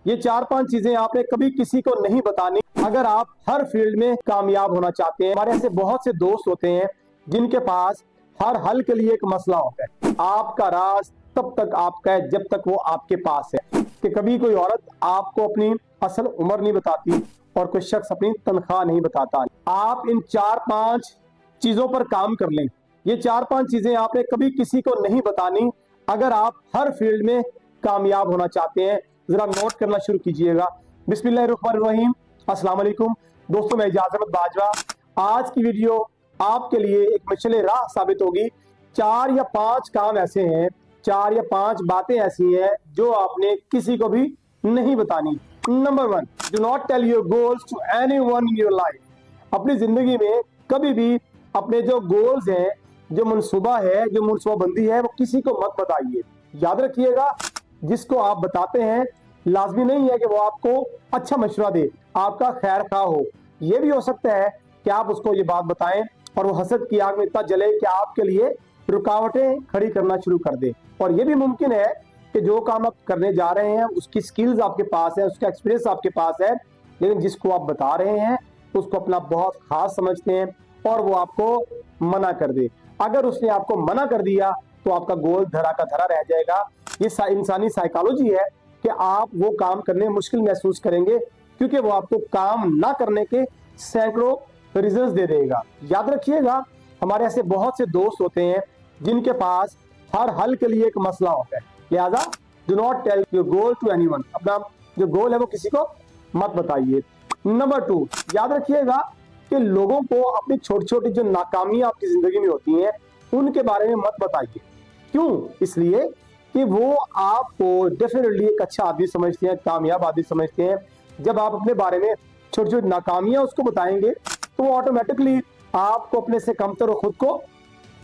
یہ 4-5 چیزیں آپ نے کبھی کسی کو نہیں بتانی اگر آپ ہر فیلڈ میں کامیاب ہونا چاہتے ہیں۔ ہمارے ایسے بہت سے دوست ہوتے ہیں جن کے پاس ہر حل کے لیے ایک مسئلہ ہوتا ہے۔ آپ کا راز تب تک آپ کا ہے جب تک وہ آپ کے پاس ہے، کہ کبھی کوئی عورت آپ کو اپنی اصل عمر نہیں بتاتی اور کوئی شخص اپنی تنخواہ نہیں بتاتا۔ آپ ان 4-5 چیزوں پر کام کر لیں۔ یہ 4-5 چیزیں آپ نے کبھی کسی کو نہیں بتانی اگر آپ ہر فیلڈ میں کامیاب ہونا چاہتے ہیں۔ ذرا نوٹ کرنا شروع کیجئے گا۔ بسم اللہ الرحمن الرحیم۔ السلام علیکم دوستوں، میں اعجاز احمد باجوہ۔ آج کی ویڈیو آپ کے لیے ایک مشعل راہ ثابت ہوگی۔ 4 یا 5 کام ایسے ہیں، 4 یا 5 باتیں ایسی ہیں جو آپ نے کسی کو بھی نہیں بتانی۔ Number 1، do not tell your goals to anyone in your life۔ اپنی زندگی میں کبھی بھی اپنے جو گولز ہیں، جو منصوبہ ہے، جو منصوبہ بندی ہے، وہ کسی کو مت بتائیے۔ یاد رکھیے گا، جس کو آپ بتاتے ہیں لازمی نہیں ہے کہ وہ آپ کو اچھا مشورہ دے، آپ کا خیر خواہ ہو۔ یہ بھی ہو سکتا ہے کہ آپ اس کو یہ بات بتائیں اور وہ حسد کی آگ میں اتنا جلے کہ آپ کے لیے رکاوٹیں کھڑی کرنا شروع کر دے۔ اور یہ بھی ممکن ہے کہ جو کام آپ کرنے جا رہے ہیں اس کی سکلز آپ کے پاس ہے، اس کا ایکسپیرینس آپ کے پاس ہے، لیکن جس کو آپ بتا رہے ہیں اس کو اپنا بہت خاص سمجھتے ہیں اور وہ آپ کو منع کر دے۔ اگر اس نے آپ کو منع کر دیا تو آپ کا گول دھرا کا دھرا رہ جائے گا۔ یہ انسانی سائیکالوجی ہے کہ آپ وہ کام کرنے مشکل محسوس کریں گے کیونکہ وہ آپ کو کام نہ کرنے کے سینکڑوں ریزنز دے دے گا۔ یاد رکھیے گا، ہمارے ایسے بہت سے دوست ہوتے ہیں جن کے پاس ہر حل کے لیے ایک مسئلہ ہوتا ہے، لہذا do not tell your goal to anyone۔ اپنا جو گول ہے وہ کسی کو مت بتائیے۔ نمبر 2، یاد رکھیے گا کہ لوگوں کو اپنی چھوٹی چھوٹی جو ناکامیاں آپ کی زندگی میں ہوتی ہیں ان کے بارے میں مت بتائیے۔ کیوں؟ اس لیے کہ وہ آپ کو ڈیفینیٹلی ایک اچھا آدمی سمجھتے ہیں، کامیاب آدمی سمجھتے ہیں۔ جب آپ اپنے بارے میں چھوٹی چھوٹی ناکامیاں اس کو بتائیں گے تو وہ آٹومیٹکلی آپ کو اپنے سے کمتر اور خود کو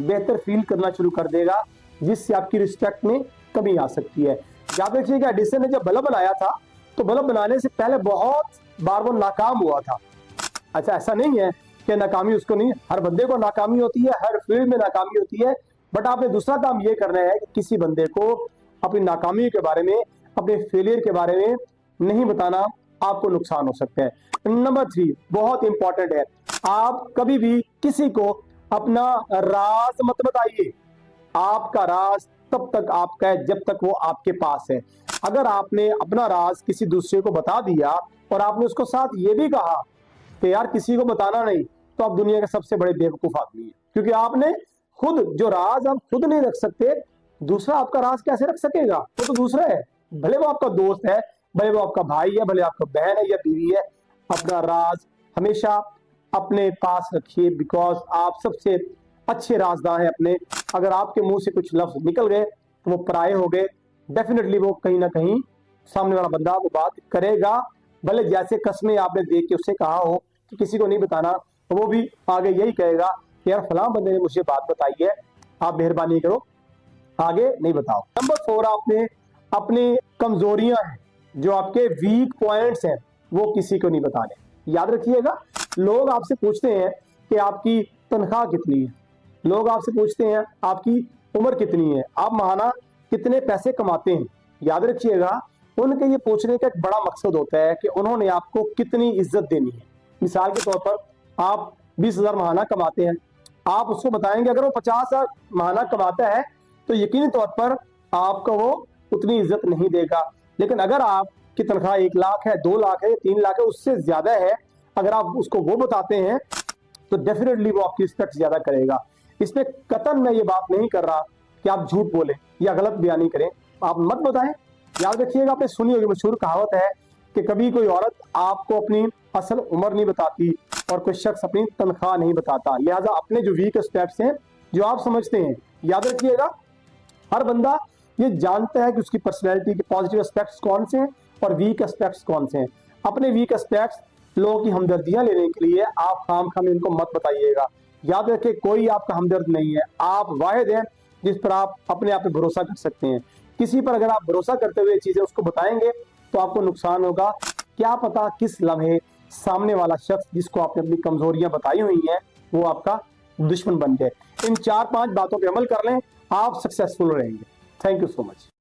بہتر فیل کرنا شروع کر دے گا، جس سے آپ کی رسپیکٹ میں کمی آ سکتی ہے۔ یاد رکھیے کہ ایڈیسن نے جب بلب بنایا تھا تو بلب بنانے سے پہلے بہت بار وہ ناکام ہوا تھا۔ اچھا، ایسا نہیں ہے کہ ناکامی اس کو نہیں، ہر بندے کو ناکامی ہوتی ہے، ہر فیلڈ میں ناکامی ہوتی ہے، بٹ آپ نے دوسرا کام یہ کرنا ہے کہ کسی بندے کو اپنی ناکامی کے بارے میں، اپنے فیلئر کے بارے میں نہیں بتانا، آپ کو نقصان ہو سکتا ہے۔ نمبر 3 بہت امپورٹنٹ ہے، آپ کبھی بھی کسی کو اپنا راز مت بتائیے۔ آپ کا راز تب تک آپ کا ہے جب تک وہ آپ کے پاس ہے۔ اگر آپ نے اپنا راز کسی دوسرے کو بتا دیا اور آپ نے اس کو ساتھ یہ بھی کہا کہ یار کسی کو بتانا نہیں، تو آپ دنیا کے سب سے بڑے بیوقوف آدمی ہیں، کیونکہ آپ نے خود جو راز آپ خود نہیں رکھ سکتے، دوسرا آپ کا راز کیسے رکھ سکے گا؟ وہ تو دوسرا ہے، بھلے وہ آپ کا دوست ہے، بھلے وہ آپ کا بھائی ہے، بھلے آپ کا بہن ہے یا بیوی ہے۔ اپنا راز ہمیشہ اپنے پاس رکھیے، بیکاز آپ سب سے اچھے رازدار ہیں اپنے۔ اگر آپ کے منہ سے کچھ لفظ نکل گئے تو وہ پرائے ہو گئے، ڈیفینیٹلی وہ کہیں نہ کہیں سامنے والا بندہ وہ بات کرے گا، بھلے جیسے قسمیں آپ نے دے کے اسے کہا ہو کہ کسی کو نہیں بتانا، تو وہ بھی آگے یہی کہے گا کہ یار فلاں بندے نے مجھے بات بتائی ہے، آپ مہربانی کرو آگے نہیں بتاؤ۔ نمبر 4، آپ نے اپنی کمزوریاں ہیں، جو آپ کے ویک پوائنٹس ہیں، وہ کسی کو نہیں بتانے۔ یاد رکھیے گا، لوگ آپ سے پوچھتے ہیں کہ آپ کی تنخواہ کتنی ہے، لوگ آپ سے پوچھتے ہیں آپ کی عمر کتنی ہے، آپ ماہانہ کتنے پیسے کماتے ہیں۔ یاد رکھیے گا، ان کے یہ پوچھنے کا ایک بڑا مقصد ہوتا ہے کہ انہوں نے آپ کو کتنی عزت دینی ہے۔ مثال کے طور پر آپ 20,000 ماہانہ کماتے ہیں، آپ اس کو بتائیں گے اگر وہ 50,000 ماہانہ کماتا ہے تو یقینی طور پر آپ کو وہ اتنی عزت نہیں دے گا۔ لیکن اگر آپ کی تنخواہ 1 لاکھ ہے، 2 لاکھ ہے، 3 لاکھ ہے، اس سے زیادہ ہے، اگر آپ اس کو وہ بتاتے ہیں تو ڈیفینیٹلی وہ آپ کی رسپیکٹ زیادہ کرے گا۔ اس میں قطعاً میں یہ بات نہیں کر رہا کہ آپ جھوٹ بولیں یا غلط بیانی کریں، آپ مت بتائیں۔ یاد رکھیے گا، آپ نے سنی ہوگی مشہور کہاوت ہے کہ کبھی کوئی عورت آپ کو اپنی اصل عمر نہیں بتاتی اور کوئی شخص اپنی تنخواہ نہیں بتاتا۔ لہٰذا اپنے جو ویک اسپیکٹس ہیں، جو آپ سمجھتے ہیں، یاد رکھیے گا ہر بندہ یہ جانتا ہے کہ اس کی پرسنالٹی کے پازیٹیو اسپیکٹس کون سے ہیں اور ویک اسپیکٹس کون سے ہیں۔ اپنے ویک اسپیکٹس لوگوں کی ہمدردیاں لینے کے لیے آپ خام خواہ ان کو مت بتائیے گا۔ یاد رکھیں، کوئی آپ کا ہمدرد نہیں ہے، آپ واحد ہیں جس پر آپ اپنے آپ پہ بھروسہ کر سکتے ہیں۔ کسی پر اگر آپ بھروسہ کرتے ہوئے چیزیں اس کو بتائیں گے تو آپ کو نقصان ہوگا۔ کیا پتا کس لمحے سامنے والا شخص جس کو آپ نے اپنی کمزوریاں بتائی ہوئی ہیں وہ آپ کا دشمن بن جائے۔ ان 4-5 باتوں پہ عمل کر لیں، آپ سکسیسفل رہیں گے۔ Thank you so much.